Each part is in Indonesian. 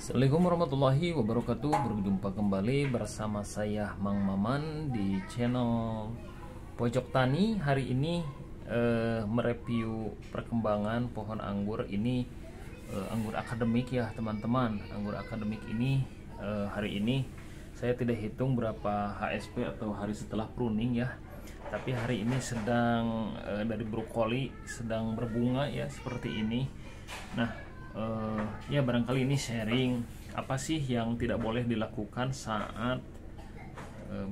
Assalamualaikum warahmatullahi wabarakatuh. Berjumpa kembali bersama saya Mang Maman di channel Pojok Tani. Hari ini mereview perkembangan pohon anggur ini, anggur akademik ya teman-teman. Anggur akademik ini hari ini saya tidak hitung berapa HSP atau hari setelah pruning ya, tapi hari ini sedang dari brokoli sedang berbunga ya seperti ini. Nah, ya barangkali ini sharing apa sih yang tidak boleh dilakukan saat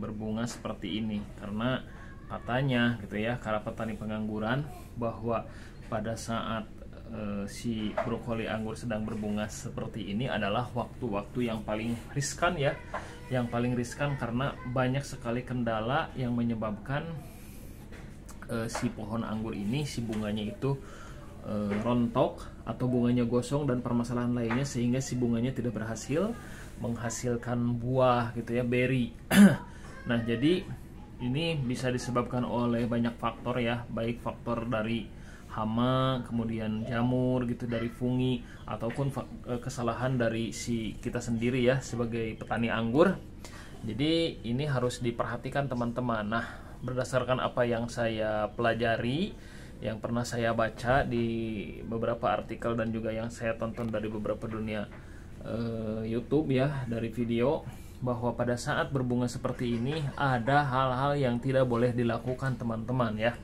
berbunga seperti ini, karena katanya gitu ya para petani pengangguran bahwa pada saat si brokoli anggur sedang berbunga seperti ini adalah waktu-waktu yang paling riskan ya, yang paling riskan karena banyak sekali kendala yang menyebabkan si pohon anggur ini, si bunganya itu rontok atau bunganya gosong dan permasalahan lainnya, sehingga si bunganya tidak berhasil menghasilkan buah gitu ya, berry. Nah, jadi ini bisa disebabkan oleh banyak faktor ya, baik faktor dari hama, kemudian jamur gitu, dari fungi, ataupun kesalahan dari si kita sendiri ya sebagai petani anggur. Jadi ini harus diperhatikan teman-teman. Nah, berdasarkan apa yang saya pelajari, yang pernah saya baca di beberapa artikel dan juga yang saya tonton dari beberapa dunia YouTube ya, dari video, bahwa pada saat berbunga seperti ini ada hal-hal yang tidak boleh dilakukan teman-teman ya.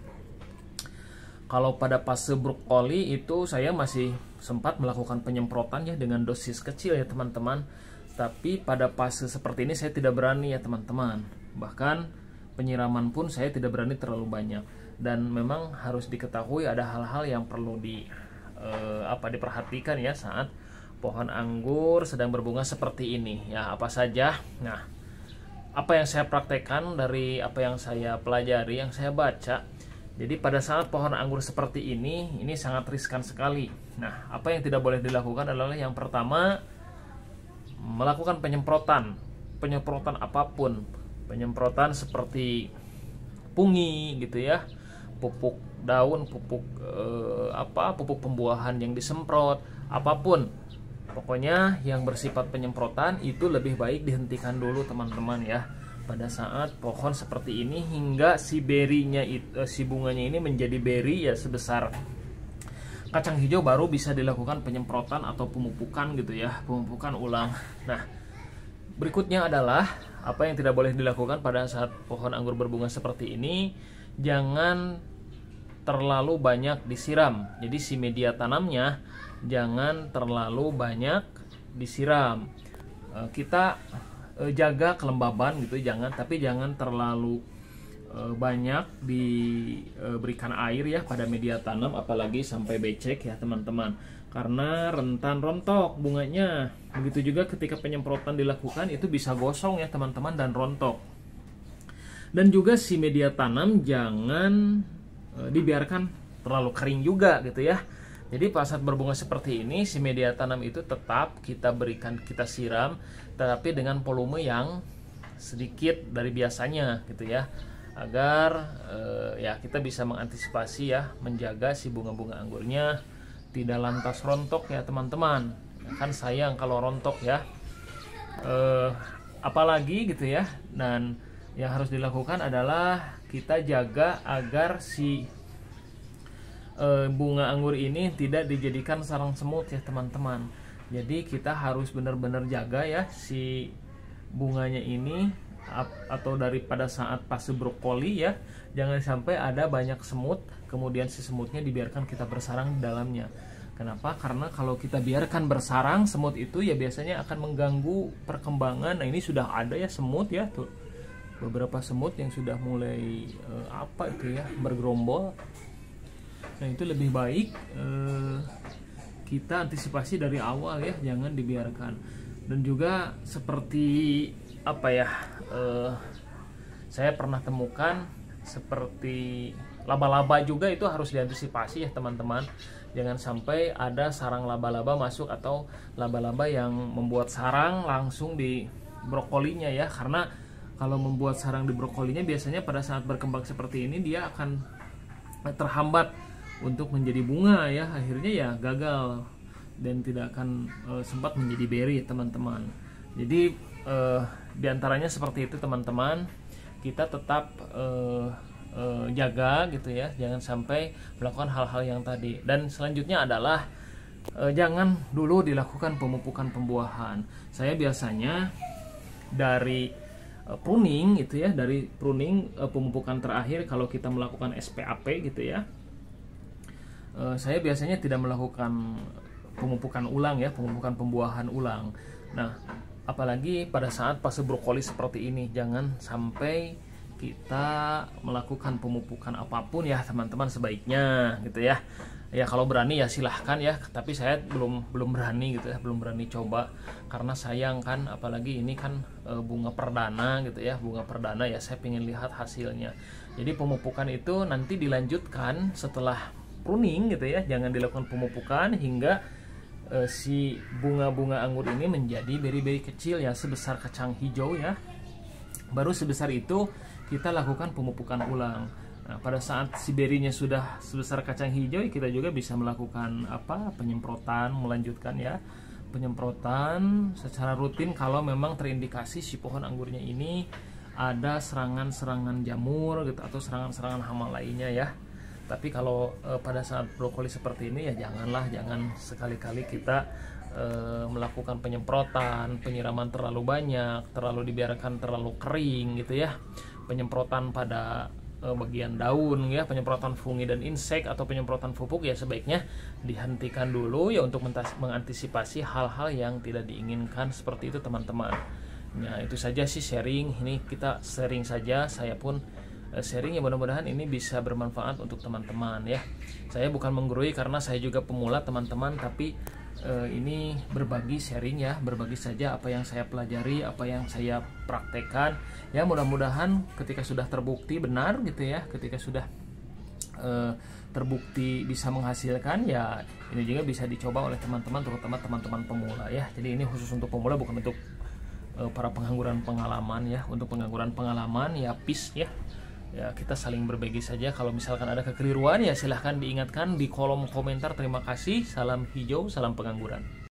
Kalau pada fase brokoli itu saya masih sempat melakukan penyemprotan ya dengan dosis kecil ya teman-teman, tapi pada fase seperti ini saya tidak berani ya teman-teman. Bahkan penyiraman pun saya tidak berani terlalu banyak. Dan memang harus diketahui ada hal-hal yang perlu diperhatikan ya saat pohon anggur sedang berbunga seperti ini ya. Apa saja? Nah, apa yang saya praktekkan dari apa yang saya pelajari, yang saya baca. Jadi pada saat pohon anggur seperti ini sangat riskan sekali. Nah, apa yang tidak boleh dilakukan adalah yang pertama, melakukan penyemprotan apapun, penyemprotan seperti pungi gitu ya, pupuk daun, pupuk pembuahan yang disemprot, apapun pokoknya yang bersifat penyemprotan itu lebih baik dihentikan dulu teman-teman ya pada saat pohon seperti ini, hingga si berinya si bunganya ini menjadi beri ya sebesar kacang hijau, baru bisa dilakukan penyemprotan atau pemupukan gitu ya, pemupukan ulang. Nah, berikutnya adalah apa yang tidak boleh dilakukan pada saat pohon anggur berbunga seperti ini. Jangan terlalu banyak disiram. Jadi si media tanamnya jangan terlalu banyak disiram. Kita jaga kelembaban gitu, tapi jangan terlalu banyak diberikan air ya pada media tanam, apalagi sampai becek ya teman-teman, karena rentan rontok bunganya. Begitu juga ketika penyemprotan dilakukan itu bisa gosong ya teman-teman dan rontok. Dan juga si media tanam jangan dibiarkan terlalu kering juga gitu ya. Jadi pas saat berbunga seperti ini si media tanam itu tetap kita berikan, kita siram, tetapi dengan volume yang sedikit dari biasanya gitu ya, agar ya kita bisa mengantisipasi ya, menjaga si bunga-bunga anggurnya tidak lantas rontok ya teman-teman. Kan sayang kalau rontok ya, apalagi gitu ya. Dan yang harus dilakukan adalah kita jaga agar si bunga anggur ini tidak dijadikan sarang semut ya teman-teman. Jadi kita harus benar-benar jaga ya si bunganya ini, atau daripada saat fase brokoli ya, jangan sampai ada banyak semut kemudian si semutnya dibiarkan kita bersarang di dalamnya. Kenapa? Karena kalau kita biarkan bersarang, semut itu ya biasanya akan mengganggu perkembangan. Nah, ini sudah ada ya semut ya tuh, beberapa semut yang sudah mulai bergerombol. Nah, itu lebih baik kita antisipasi dari awal ya, jangan dibiarkan. Dan juga seperti saya pernah temukan seperti laba-laba juga, itu harus diantisipasi ya teman-teman. Jangan sampai ada sarang laba-laba masuk atau laba-laba yang membuat sarang langsung di brokolinya ya, karena kalau membuat sarang di brokolinya biasanya pada saat berkembang seperti ini dia akan terhambat untuk menjadi bunga ya, akhirnya ya gagal dan tidak akan sempat menjadi berry teman-teman. Jadi diantaranya seperti itu teman-teman, kita tetap jaga gitu ya, jangan sampai melakukan hal-hal yang tadi. Dan selanjutnya adalah jangan dulu dilakukan pemupukan pembuahan. Saya biasanya dari pruning gitu ya, dari pruning pemupukan terakhir kalau kita melakukan SPAP gitu ya, saya biasanya tidak melakukan pemupukan ulang ya, pemupukan pembuahan ulang. Nah, apalagi pada saat fase brokoli seperti ini, jangan sampai kita melakukan pemupukan apapun ya teman-teman, sebaiknya gitu ya. Ya kalau berani ya silahkan ya, tapi saya belum berani gitu ya, belum berani coba karena sayang kan, apalagi ini kan bunga perdana gitu ya, bunga perdana ya, saya pengen lihat hasilnya. Jadi pemupukan itu nanti dilanjutkan setelah pruning gitu ya, jangan dilakukan pemupukan hingga si bunga-bunga anggur ini menjadi beri-beri kecil ya, sebesar kacang hijau ya. Baru sebesar itu kita lakukan pemupukan ulang. Nah, pada saat si berinya sudah sebesar kacang hijau, kita juga bisa melakukan penyemprotan, melanjutkan ya, penyemprotan secara rutin kalau memang terindikasi si pohon anggurnya ini ada serangan-serangan jamur gitu atau serangan-serangan hama lainnya ya. Tapi kalau pada saat brokoli seperti ini ya jangan sekali-kali kita melakukan penyemprotan, penyiraman terlalu banyak, terlalu dibiarkan terlalu kering gitu ya. Penyemprotan pada bagian daun ya, penyemprotan fungi dan insek atau penyemprotan pupuk ya sebaiknya dihentikan dulu ya, untuk mengantisipasi hal-hal yang tidak diinginkan seperti itu teman-teman. Nah, itu saja sih sharing, ini kita sharing saja, saya pun sharing ya, mudah-mudahan ini bisa bermanfaat untuk teman-teman ya. Saya bukan menggurui karena saya juga pemula teman-teman, tapi ini berbagi sharing ya, berbagi saja apa yang saya pelajari, apa yang saya praktekkan ya. Mudah-mudahan ketika sudah terbukti benar gitu ya, ketika sudah terbukti bisa menghasilkan ya, ini juga bisa dicoba oleh teman-teman, terutama teman-teman pemula ya. Jadi ini khusus untuk pemula, bukan untuk para pengangguran pengalaman ya. Untuk pengangguran pengalaman ya peace ya. Ya, kita saling berbagi saja. Kalau misalkan ada kekeliruan ya silahkan diingatkan di kolom komentar. Terima kasih. Salam hijau, salam pengangguran.